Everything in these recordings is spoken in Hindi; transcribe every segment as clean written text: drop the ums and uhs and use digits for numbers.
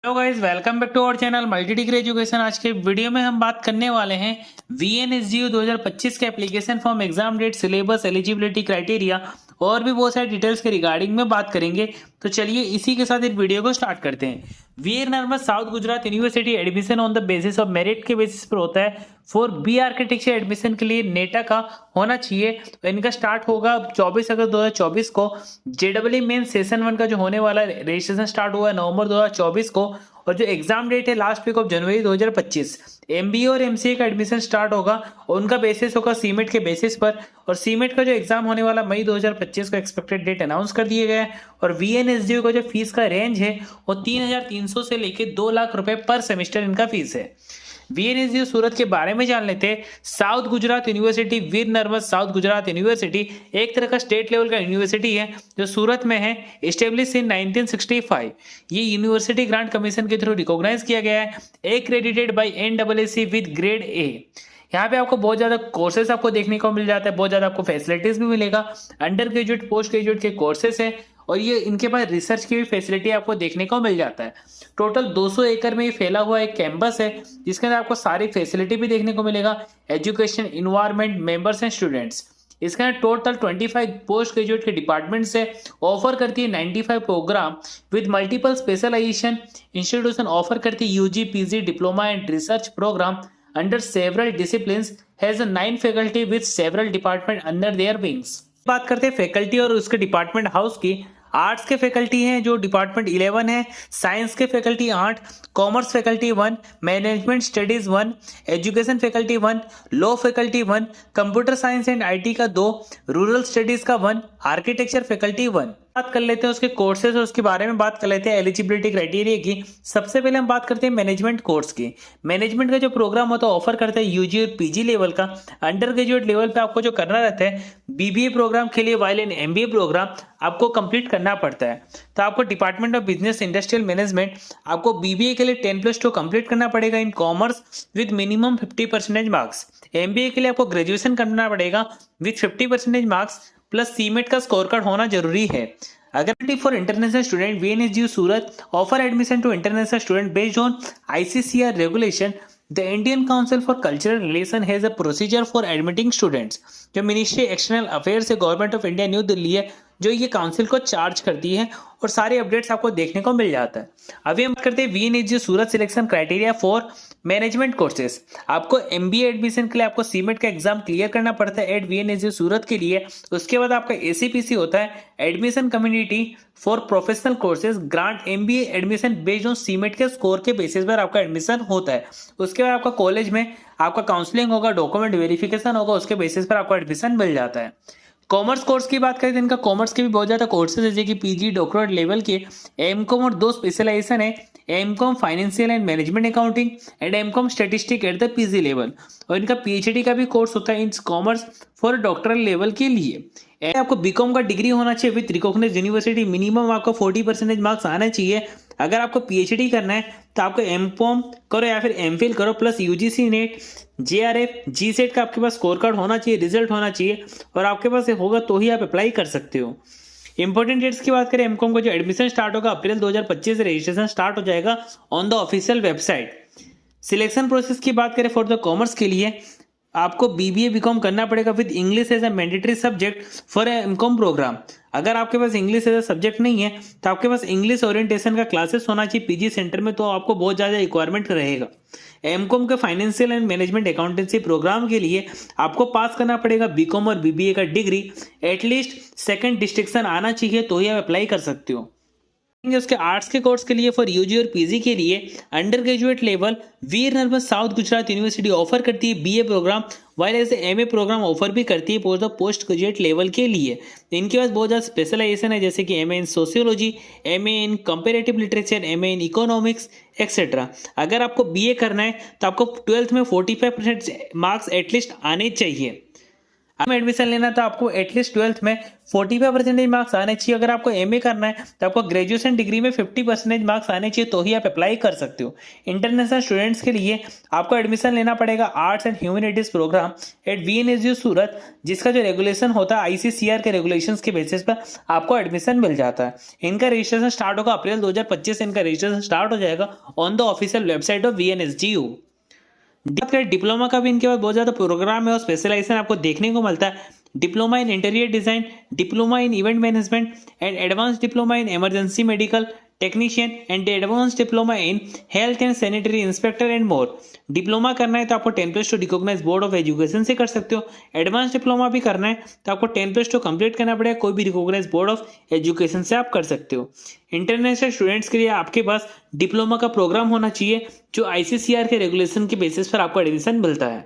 Hello guys, welcome back to our channel multi degree education. आज के वीडियो में हम बात करने वाले हैं VNSGU 2025 के application form, exam date, syllabus, eligibility criteria और भी बहुत सारे डिटेल्स के रिगार्डिंग में बात करेंगे। तो चलिए इसी के साथ इस वीडियो को स्टार्ट करते हैं। Veer Narmad South Gujarat University admission on the basis of merit के बेसिस पर होता है। फॉर बी आर्किटेक्चर एडमिशन के लिए नेटा का होना चाहिए। तो इनका स्टार्ट होगा 24 अगस्त 2024 को। JEE मेन सेशन 1 का जो होने वाला है रजिस्ट्रेशन स्टार्ट हुआ है नवंबर 2024 को, और जो एग्जाम डेट है last week of January 2025। MBA और MCA का एडमिशन स्टार्ट होगा और उनका बेसिस होगा सीमेट के बेसिस पर, और सीमेट का जो एग्जाम होने वाला मई 2025 को एक्सपेक्टेड डेट अनाउंस कर दिए गए हैं। और VNSGU का जो फीस का रेंज है वो 3,300 से लेकर 2 लाख रुपए पर सेमेस्टर इनका फीस है। VNSGU सूरत के बारे में जान लेते हैं। साउथ गुजरात यूनिवर्सिटी, वीर नर्मद साउथ गुजरात यूनिवर्सिटी एक तरह का स्टेट लेवल का यूनिवर्सिटी है जो सूरत में है। Establish in 1965। ये यूनिवर्सिटी ग्रांट कमीशन के थ्रू रिकॉग्नाइज किया गया है, accredited by NAAC with grade A। यहाँ पे आपको बहुत ज्यादा कोर्सेज आपको देखने को मिल जाता है, बहुत ज्यादा आपको फैसिलिटीज भी मिलेगा। अंडर ग्रेजुएट, पोस्ट ग्रेजुएट के कोर्सेज है, और ये इनके पास रिसर्च की भी फैसिलिटी आपको देखने को मिल जाता है। टोटल 200 एकड़ में ये फैला हुआ एक कैंपस है जिसके अंदर आपको सारी फैसिलिटी भी देखने को मिलेगा, education, environment, members and students. इसके अंदर टोटल 25 पोस्ट ग्रेजुएट के डिपार्टमेंट से ऑफर करती है 95 programme with multiple specialisation. Institution offer करती है UG, PG, diploma and research programme under several disciplines, has 9 faculty with several department under their wings. बात करते हैं फैकल्टी और उसके डिपार्टमेंट हाउस की। आर्ट्स के फैकल्टी हैं जो डिपार्टमेंट 11 है, साइंस के faculty 8, commerce faculty 1, management studies 1, education faculty 1, law faculty 1, computer science and IT का 2, रूरल स्टडीज का 1, आर्किटेक्चर फैकल्टी 1। बात कर लेते हैं उसके कोर्सेज और उसके बारे में बात कर लेते हैं एलिजिबिलिटी क्राइटेरिया की। सबसे पहले हम बात करते हैं मैनेजमेंट कोर्स की। मैनेजमेंट का जो प्रोग्राम होता है ऑफर करता है UG और PG लेवल का। अंडर ग्रेजुएट लेवल पे आपको जो करना रहता है BBA प्रोग्राम के लिए, वाइल इन MBA प्रोग्राम आपको कंप्लीट करना पड़ता है। तो आपको department of business industrial management आपको BBA के लिए 10+2 कंप्लीट करना पड़ेगा in commerce with minimum 50% marks. MBA के लिए आपको ग्रेजुएशन करना पड़ेगा विद 50% मार्क्स प्लस सीमेट का स्कोर कार्ड होना जरूरी है। अगर for international student, VNSGU Surat offer admission to international student based on ICCR regulation. The Indian council for cultural relation has a procedure for admitting students. जो मिनिस्ट्री एक्सटर्नल अफेयर्स है government of India new Delhi है जो ये काउंसिल को चार्ज करती है, और सारे अपडेट्स आपको देखने को मिल जाता है। अभी हम बात करते हैं VNSGU Surat selection criteria for management courses. आपको MBA एडमिशन के लिए आपको सीमेट का एग्जाम क्लियर करना पड़ता है एट VNSGU सूरत के लिए। उसके बाद आपका ACPC होता है, admission community for professional courses grant MBA admission based on CMAT के स्कोर के बेसिस पर आपका एडमिशन होता है। उसके बाद आपका कॉलेज में आपका काउंसलिंग होगा, डॉक्यूमेंट वेरिफिकेशन होगा, उसके बेसिस पर आपको एडमिशन मिल जाता है। कॉमर्स कोर्स की बात करें तो इनका कॉमर्स के भी बहुत ज़्यादा कोर्सेज है, जैसे कि PG डॉक्टरेट लेवल के MCOM और 2 स्पेशलाइजेशन है, MCOM financial and management accounting and MCOM statistic at the PG level. और इनका PhD का भी कोर्स होता है in commerce for doctoral level के लिए। आपको BCom का डिग्री होना चाहिए विद रिकॉग्नाइज्ड यूनिवर्सिटी, मिनिमम आपको 40% मार्क्स आना चाहिए। अगर आपको PhD करना है तो आपको MCOM करो या फिर MPhil करो plus UGC net, JRF, GSET का आपके पास स्कोर कार्ड होना चाहिए, रिजल्ट होना चाहिए, और आपके पास होगा तो ही आप अप्लाई कर सकते हो। इंपॉर्टेंट डेट्स की बात करें, MCOM का जो एडमिशन स्टार्ट होगा अप्रैल 2025 से रजिस्ट्रेशन स्टार्ट हो जाएगा on the official website. Selection process की बात करें फॉर द कॉमर्स के लिए आपको BBA BCom करना पड़ेगा with English as a mandatory subject for MCOM programme. अगर आपके पास इंग्लिश एज अ सब्जेक्ट नहीं है तो आपके पास इंग्लिश ओरिएंटेशन का क्लासेस होना चाहिए PG सेंटर में, तो आपको बहुत ज़्यादा रिक्वायरमेंट रहेगा। MCOM के financial and management accountancy programme के लिए आपको पास करना पड़ेगा BCom और BBA का डिग्री, एटलीस्ट 2nd डिस्टिंक्शन आना चाहिए तो ही आप अप्लाई कर सकते हो। उसके आर्ट्स के कोर्स के लिए फॉर UG और PG के लिए undergraduate level Veer Narmad South Gujarat University offer करती है BA programme, while as MA programme offer भी करती है for the post graduate level के लिए। इनके पास बहुत ज़्यादा स्पेशलाइजेशन है, जैसे कि MA in sociology, MA in comparative literature, MA in economics etcetera. अगर आपको BA करना है तो आपको 12th में 45% मार्क्स एटलीस्ट आने चाहिए। अब एडमिशन लेना तो आपको एटलीस्ट 12th में 45% मार्क्स आने चाहिए। अगर आपको एमए करना है तो आपको ग्रेजुएशन डिग्री में 50% मार्क्स आने चाहिए, तो ही आप अप्लाई कर सकते हो। इंटरनेशनल स्टूडेंट्स के लिए आपको एडमिशन लेना पड़ेगा arts and humanities programme at VNSU Surat, जिसका जो रेगुलेशन होता है आईसीसीआर के रेगुलेशंस के बेसिस पर आपको एडमिशन मिल जाता है। इनका रजिस्ट्रेशन स्टार्ट होगा अप्रैल 2025 से, इनका रजिस्ट्रेशन स्टार्ट हो जाएगा on the official website of VNSGU. Diploma का भी इनके पास बहुत ज़्यादा प्रोग्राम है और स्पेशलाइजेशन आपको देखने को मिलता है। Diploma in interior design, diploma in event management and advance diploma in emergency medical technician and advance diploma in health and sanitary inspector and more. Diploma करना है तो आपको 10+2 रिकॉग्नाइज बोर्ड ऑफ एजुकेशन से कर सकते हो। एडवांस डिप्लोमा भी करना है तो आपको 10+2 कंप्लीट करना पड़ेगा, कोई भी रिकॉग्नाइज बोर्ड ऑफ एजुकेशन से आप कर सकते हो। इंटरनेशनल स्टूडेंट्स के लिए आपके पास डिप्लोमा का प्रोग्राम होना चाहिए जो आईसीसीआर के रेगुलेशन के बेसिस पर आपको एडमिशन मिलता है।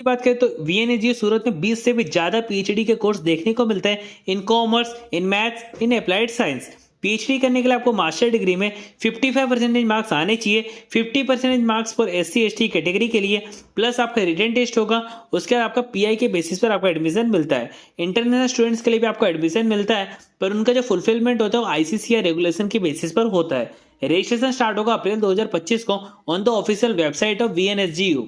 बात करें तो वीएनएसयू सूरत में 20 से भी ज्यादा पीएचडी के कोर्स देखने को मिलते हैं in commerce, in maths, in applied science. PhD करने के लिए आपको मास्टर डिग्री में 55% मार्क्स आने चाहिए। 50% मार्क्स फॉर SC/ST कैटेगरी के लिए, प्लस आपका रिटन टेस्ट होगा। उसके बाद आपका पीआई के बेसिस पर आपको एडमिशन मिलता है। इंटरनेशनल स्टूडेंट्स के लिए भी आपको एडमिशन मिलता है, पर उनका जो फुलफिलमेंट होता है वो आईसीसीआर रेगुलेशन के बेसिस पर होता है। रजिस्ट्रेशन स्टार्ट होगा अप्रैल 2025 को on the official website of VNSGU.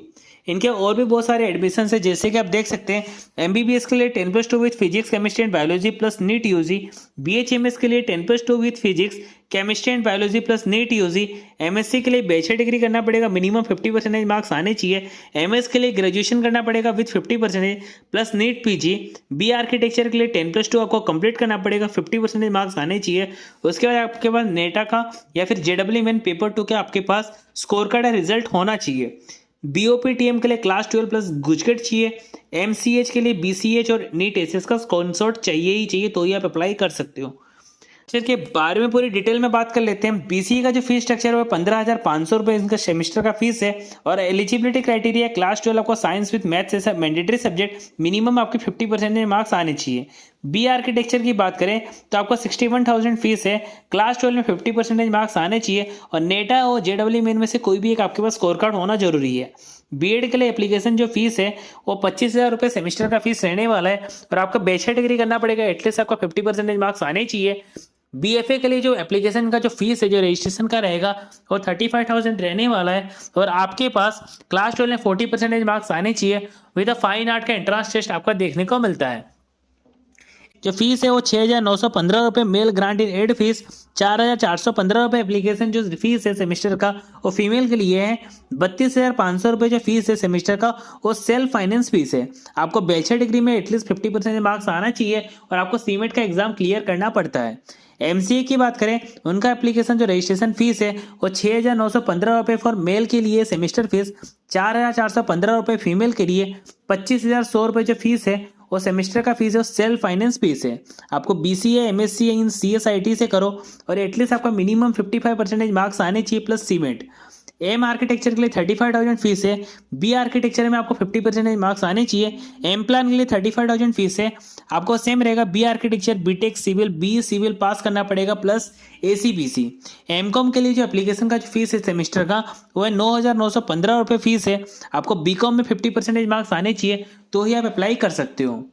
इनके और भी बहुत सारे एडमिशन है, जैसे कि आप देख सकते हैं एमबीबीएस के लिए 10+2 with physics chemistry and biology plus NEET UG. BHMS के लिए 10+2 with physics chemistry and biology plus NEET UG. MSc के लिए बैचलर डिग्री करना पड़ेगा, मिनिमम 50% मार्क्स आने चाहिए। एमएस के लिए ग्रेजुएशन करना पड़ेगा with 50% plus NEET PG. B architecture के लिए 10+2 आपको कंप्लीट करना पड़ेगा, 50% मार्क्स आने चाहिए। उसके बाद आपके पास नेटा का या फिर जेडब्ल्यू मेन पेपर 2 का आपके पास स्कोर कार्ड रिजल्ट होना चाहिए। बीओपीटीएम के लिए क्लास 12 प्लस गुजकेट चाहिए। एमसीएच के लिए बीसीएच और नीट एसएस का कंसोर्ट चाहिए ही चाहिए, तो ही आप अप्लाई कर सकते हो। के बारे में पूरी डिटेल में बात कर लेते हैं। बीसीए का जो फीस स्ट्रक्चर है वो 15,500 रुपये इनका सेमेस्टर का फीस है। और एलिजिबिलिटी क्राइटेरिया क्लास 12 आपको साइंस विद मैथ्स ऐसा मैंडेटरी सब्जेक्ट, मिनिमम आपके 50% मार्क्स आने चाहिए। बी आर्किटेक्चर की बात करें तो आपको 61,000 फीस है। क्लास 12 में 50% मार्क्स आने चाहिए और नेटा और जेडब्ल्यू मेन में से कोई भी एक आपके पास स्कोर कार्ड होना जरूरी है। बीएड के लिए एप्लीकेशन जो फीस है वो 25,000 रुपये सेमेस्टर का फीस रहने वाला है। और आपका बैचलर डिग्री करना पड़ेगा, एटलीस्ट आपका 50% मार्क्स आने चाहिए। बीएफए के लिए जो एप्लीकेशन का जो फीस है, जो रजिस्ट्रेशन का रहेगा, वो 35,000 रहने वाला है। और आपके पास क्लास 12 में 40% मार्क्स आने चाहिए। विद अ फाइन आर्ट का एंट्रेंस टेस्ट आपका देखने को मिलता है। जो फीस है वो 6,915 रुपये male grant in aid fees, 4,415 रुपये एप्लीकेशन जो फीस है सेमेस्टर का वो फीमेल के लिए है। 32,500 रुपये जो फीस है सेमेस्टर का वो सेल्फ फाइनेंस फीस है। आपको बैचलर डिग्री में एटलीस्ट 50% मार्क्स आना चाहिए और आपको सीमेट का एग्जाम क्लियर करना पड़ता है। एमसीए की बात करें, उनका एप्लीकेशन जो रजिस्ट्रेशन फीस है वो 6,915 रुपये फॉर मेल के लिए सेमेस्टर फीस, 4,415 रुपये फीमेल के लिए, 25,100 रुपये जो फीस है वो सेमेस्टर का फीस है, सेल्फ फाइनेंस फीस है। आपको बीसीए एमएससी इन सीएसआईटी से करो और एटलीस्ट आपका मिनिमम 55% मार्क्स आने चाहिए प्लस सीमेट। एम आर्किटेक्चर के लिए 35,000 फीस है। बी आर्किटेक्चर में आपको 50% मार्क्स आने चाहिए। एम प्लान के लिए 35,000 फीस है। आपको सेम रहेगा B architecture, B Tech civil, B civil pass करना पड़ेगा प्लस एसीबीसी। एम कॉम के लिए जो एप्लीकेशन का जो फीस है सेमेस्टर का वो है 9,915 रुपये फीस है। आपको बी कॉम में 50% मार्क्स आने चाहिए, तो ही आप अप्लाई कर सकते हो।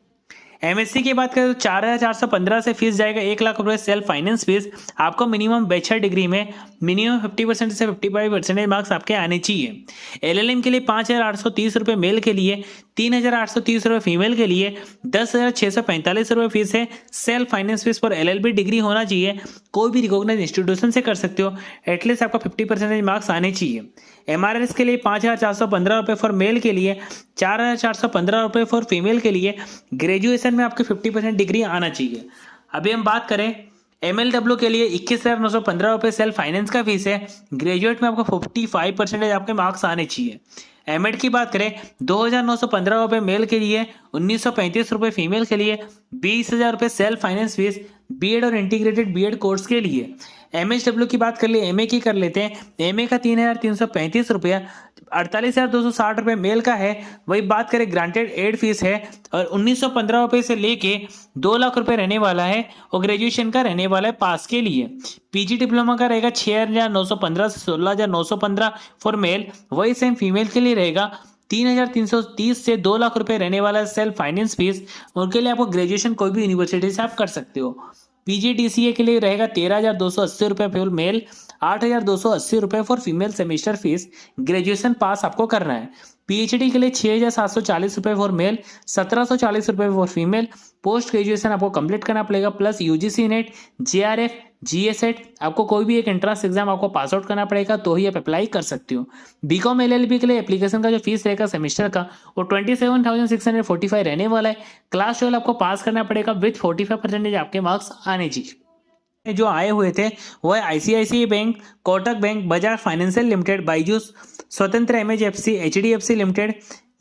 एमएससी की बात करें तो 4,415 से फीस जाएगा 1,00,000 रुपये सेल्फ फाइनेंस फीस। आपको मिनिमम बैचलर डिग्री में मिनिमम 50% से 55% मार्क्स आपके आने चाहिए। एलएलएम के लिए 5,830 रुपये मेल के लिए, 3,830 रुपये फीमेल के लिए, 10,645 रुपये फीस है। Self finance fees for LLB degree होना चाहिए, कोई भी रिकॉग्नाइज इंस्टीट्यूशन से कर सकते हो, एटलीस्ट आपका 50% मार्क्स आने चाहिए। एमआरएस के लिए 5,415 रुपये फॉर मेल के लिए, 4,415 रुपये फॉर फीमेल के लिए। ग्रेजुएशन में आपके 50% डिग्री आना चाहिए। अभी हम बात करें एमएलडब्ल्यू के लिए 21,915 रुपये सेल्फ फाइनेंस का फीस है। ग्रेजुएट में आपको 55% आपके मार्क्स आने चाहिए। एमएड की बात करें 2,915 रुपये मेल के लिए, 1,935 रुपये फीमेल के लिए, 20,000 रुपये सेल्फ फाइनेंस फीस बीएड और इंटीग्रेटेड बीएड कोर्स के लिए। एमएचडब्ल्यू की बात कर ले, एमए की कर लेते हैं। एमए का 3,335 रुपया, 48,260 रुपये मेल का है। वही बात करें ग्रांटेड एड फीस है और 1,915 रुपये से लेके 2,00,000 रुपये रहने वाला है और ग्रेजुएशन का रहने वाला है पास के लिए। पीजी डिप्लोमा का रहेगा 6,915 से 16,915 फॉर मेल, वही सेम फीमेल के लिए रहेगा 3,330 से 2 लाख रुपए रहने वाला सेल्फ फाइनेंस फीस, उनके लिए आपको ग्रेजुएशन कोई भी यूनिवर्सिटी से आप कर सकते हो। पीजीडीसीए के लिए रहेगा 13,280 रुपये फॉर मेल, 8,280 रुपये for female semester fees. Graduation pass आपको करना है। पीएचडी के लिए 6,740 रुपये फॉर मेल, 1,740 रुपये फॉर फीमेल। पोस्ट ग्रेजुएशन आपको कंप्लीट करना पड़ेगा, प्लस यूजीसी नेट, जेआरएफ, जीएसेट, आपको कोई भी एक एंट्रेंस एग्जाम आपको पास आउट करना पड़ेगा, तो ही आप अप्लाई कर सकते हो। बीकॉम एलएलबी के लिए एप्लीकेशन का जो फीस रहेगा सेमेस्टर का, वो 27,645 रहने वाला है। क्लास 12 आपको पास करना पड़ेगा विथ 45% आपके मार्क्स आने चाहिए। जो आए हुए थे वो है ICICI bank, Kotak bank, Bajaj financial limited, Byju's, Swatantra MHFC, HDFC limited,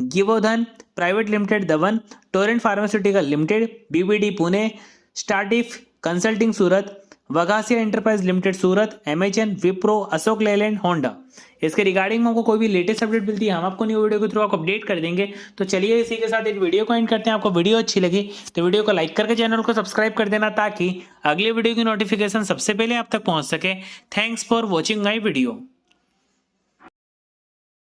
गिवोधन private limited Daman, Torrent pharmaceutical limited, BBD Pune, स्टार्टिफ कंसल्टिंग सूरत, वगासिया enterprise limited Surat, MHN, Wipro, Ashok Leyland, Honda. इसके रिगार्डिंग में आपको कोई भी लेटेस्ट अपडेट मिलती है हम आपको न्यू वीडियो के थ्रू आपको अपडेट कर देंगे। तो चलिए इसी के साथ इस वीडियो को एंड करते हैं। आपको वीडियो अच्छी लगी तो वीडियो को लाइक करके चैनल को सब्सक्राइब कर देना, ताकि अगले वीडियो की नोटिफिकेशन सबसे पहले आप तक पहुंच सके। Thanks for watching my video.